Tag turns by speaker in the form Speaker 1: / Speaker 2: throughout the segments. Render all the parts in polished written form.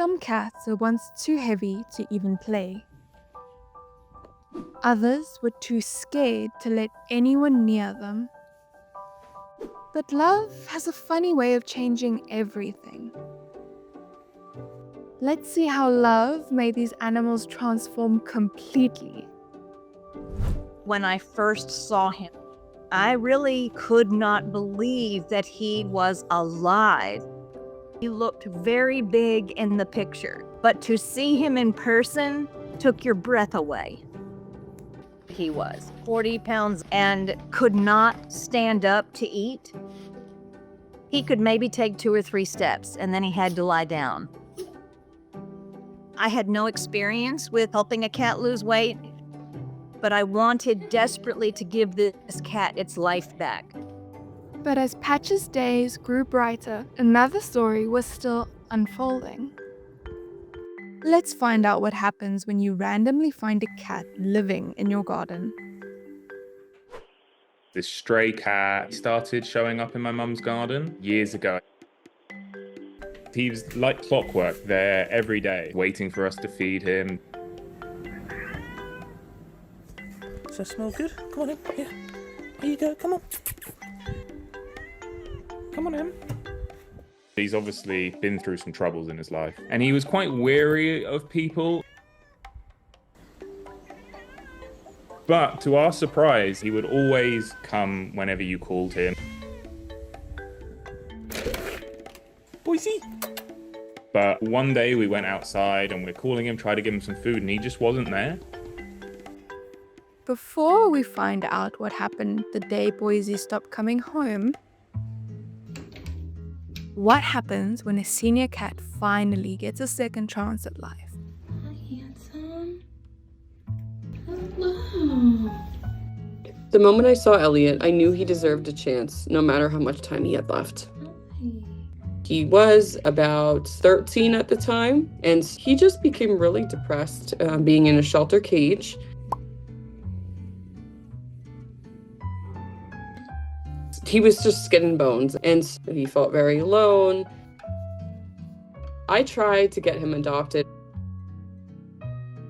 Speaker 1: Some cats are once too heavy to even play. Others were too scared to let anyone near them. But love has a funny way of changing everything. Let's see how love made these animals transform completely.
Speaker 2: When I first saw him, I really could not believe that he was alive. He looked very big in the picture, but to see him in person took your breath away. He was 40 pounds and could not stand up to eat. He could maybe take 2 or 3 steps, and then he had to lie down. I had no experience with helping a cat lose weight, but I wanted desperately to give this cat its life back.
Speaker 1: But as Patch's days grew brighter, another story was still unfolding. Let's find out what happens when you randomly find a cat living in your garden.
Speaker 3: This stray cat started showing up in my mum's garden years ago. He was like clockwork there every day, waiting for us to feed him.
Speaker 4: Does that smell good? Come on in, here. Here you go, come on. Come on in.
Speaker 3: He's obviously been through some troubles in his life, and he was quite wary of people. But to our surprise, he would always come whenever you called him.
Speaker 4: Boysie!
Speaker 3: But one day we went outside and we're calling him, tried to give him some food, and he just wasn't there.
Speaker 1: Before we find out what happened the day Boysie stopped coming home, what happens when a senior cat finally gets a second chance at life?
Speaker 5: Hi, handsome. Hello.
Speaker 6: The moment I saw Elliot, I knew he deserved a chance, no matter how much time he had left.
Speaker 5: Hi.
Speaker 6: He was about 13 at the time, and he just became really depressed being in a shelter cage. He was just skin and bones, and he felt very alone. I tried to get him adopted,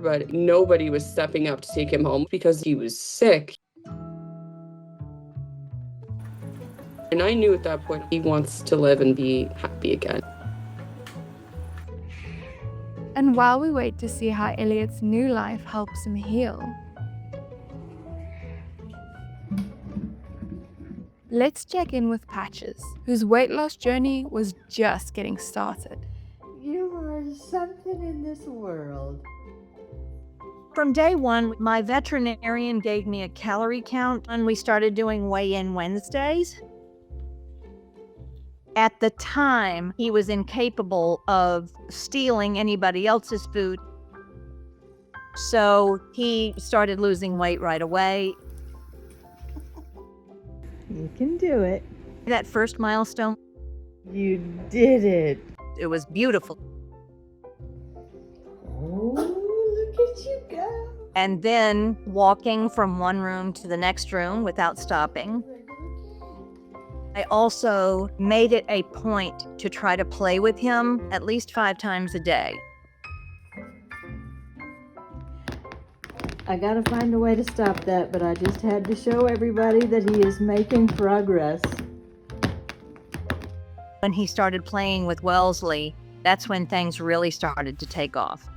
Speaker 6: but nobody was stepping up to take him home because he was sick. And I knew at that point he wants to live and be happy again.
Speaker 1: And while we wait to see how Elliot's new life helps him heal, let's check in with Patches, whose weight loss journey was just getting started.
Speaker 7: You are something in this world.
Speaker 2: From day one, my veterinarian gave me a calorie count, and we started doing weigh-in Wednesdays. At the time, he was incapable of stealing anybody else's food, so he started losing weight right away.
Speaker 7: You can do it.
Speaker 2: That first milestone,
Speaker 7: You did it.
Speaker 2: it was beautiful.
Speaker 7: Oh, look at you go.
Speaker 2: And then walking from one room to the next room without stopping. I also made it a point to try to play with him at least 5 times a day.
Speaker 7: I gotta find a way to stop that, but I just had to show everybody that he is making progress.
Speaker 2: When he started playing with Wellesley, that's when things really started to take off.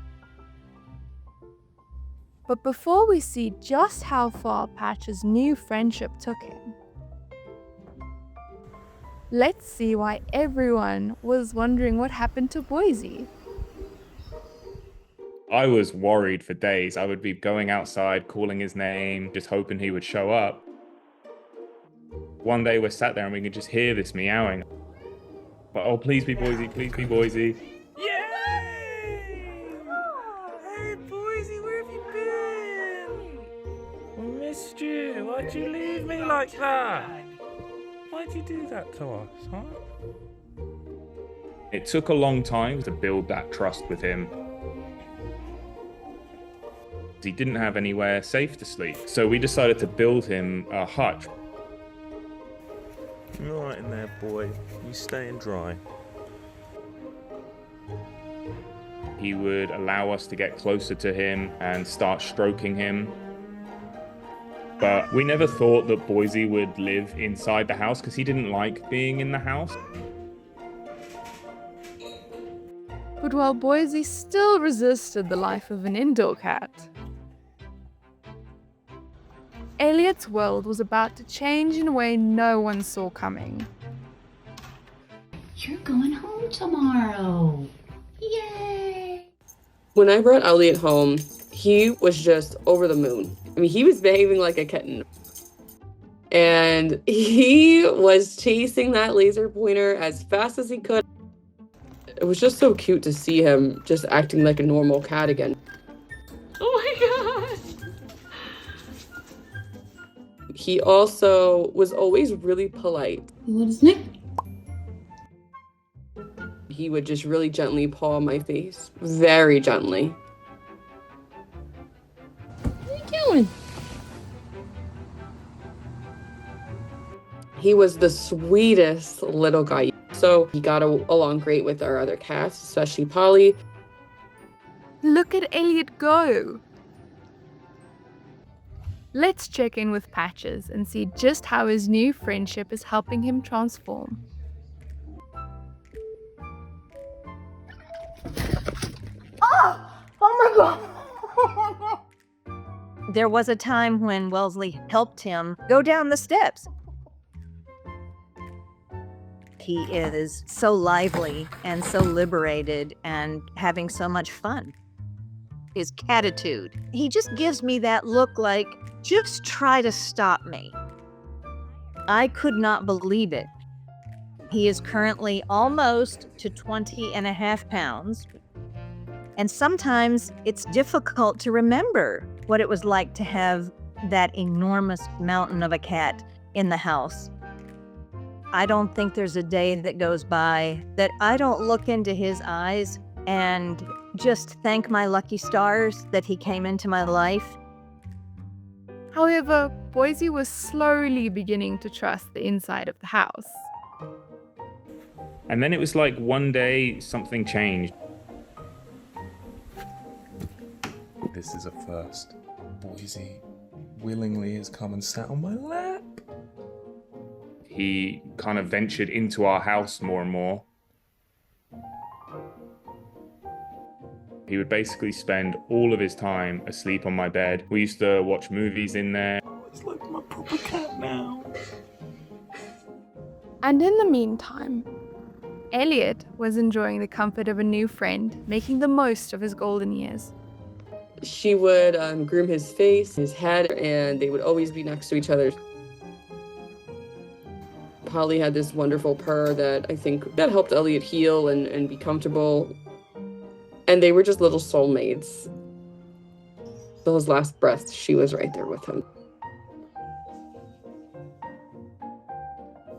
Speaker 1: But before we see just how far Patch's new friendship took him, let's see why everyone was wondering what happened to Boysie.
Speaker 3: I was worried for days. I would be going outside, calling his name, just hoping he would show up. One day we're sat there and we could just hear this meowing. But oh, please be Boysie, please be Boysie.
Speaker 4: Yay! Hey, Boysie, where have you been? I missed you. Why'd you leave me like that? Why'd you do that to us, huh?
Speaker 3: It took a long time to build that trust with him. He didn't have anywhere safe to sleep, so we decided to build him a hutch.
Speaker 4: You're all right in there, boy. You staying dry.
Speaker 3: He would allow us to get closer to him and start stroking him. But we never thought that Boysie would live inside the house because he didn't like being in the house.
Speaker 1: But while Boysie still resisted the life of an indoor cat, Elliot's world was about to change in a way no one saw coming.
Speaker 5: You're going home tomorrow. Yay!
Speaker 6: When I brought Elliot home, he was just over the moon. I mean, he was behaving like a kitten. And he was chasing that laser pointer as fast as he could. It was just so cute to see him just acting like a normal cat again. Oh my gosh! He also was always really polite.
Speaker 5: What is Nick?
Speaker 6: He would just really gently paw my face. Very gently.
Speaker 5: What are you doing?
Speaker 6: He was the sweetest little guy. So he got along great with our other cats, especially Polly.
Speaker 1: Look at Elliot go! Let's check in with Patches and see just how his new friendship is helping him transform.
Speaker 2: There was a time when Wellesley helped him go down the steps. He is so lively and so liberated and having so much fun. His catitude, he just gives me that look like, just try to stop me. I could not believe it. He is currently almost to 20.5 pounds. And sometimes it's difficult to remember what it was like to have that enormous mountain of a cat in the house. I don't think there's a day that goes by that I don't look into his eyes and just thank my lucky stars that he came into my life.
Speaker 1: However, Boysie was slowly beginning to trust the inside of the house.
Speaker 3: And then it was like one day something changed.
Speaker 4: This is a first. Boysie willingly has come and sat on my lap.
Speaker 3: He kind of ventured into our house more and more. He would basically spend all of his time asleep on my bed. We used to watch movies in there.
Speaker 4: It's like my proper cat now.
Speaker 1: And in the meantime, Elliot was enjoying the comfort of a new friend, making the most of his golden years.
Speaker 6: She would groom his face, his head, and they would always be next to each other. Polly had this wonderful purr that I think that helped Elliot heal and be comfortable. And they were just little soulmates. Till his last breath, she was right there with him.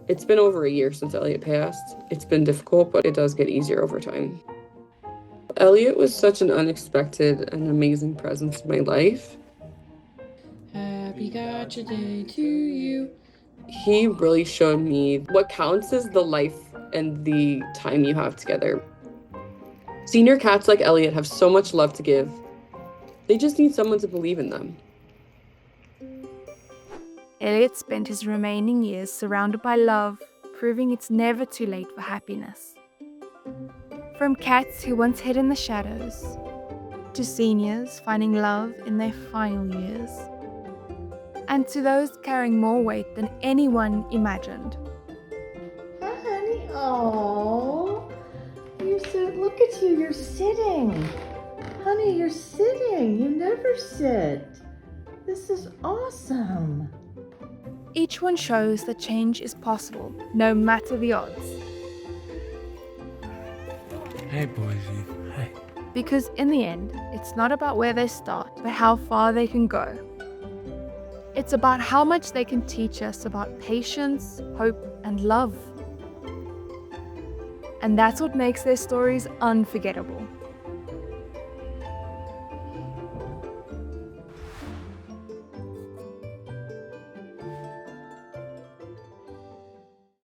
Speaker 6: It's been over a year since Elliot passed. It's been difficult, but it does get easier over time. Elliot was such an unexpected and amazing presence in my life.
Speaker 5: Happy Gotcha Day to you.
Speaker 6: He really showed me what counts is the life and the time you have together. Senior cats like Elliot have so much love to give. They just need someone to believe in them.
Speaker 1: Elliot spent his remaining years surrounded by love, proving it's never too late for happiness. From cats who once hid in the shadows, to seniors finding love in their final years, and to those carrying more weight than anyone imagined.
Speaker 7: Hi, honey. Oh, you're so. Look at you. You're sitting, honey. You're sitting. You never sit. This is awesome.
Speaker 1: Each one shows that change is possible, no matter the odds.
Speaker 4: Hey, Boysie. Hey.
Speaker 1: Because in the end, it's not about where they start, but how far they can go. It's about how much they can teach us about patience, hope, and love. And that's what makes their stories unforgettable.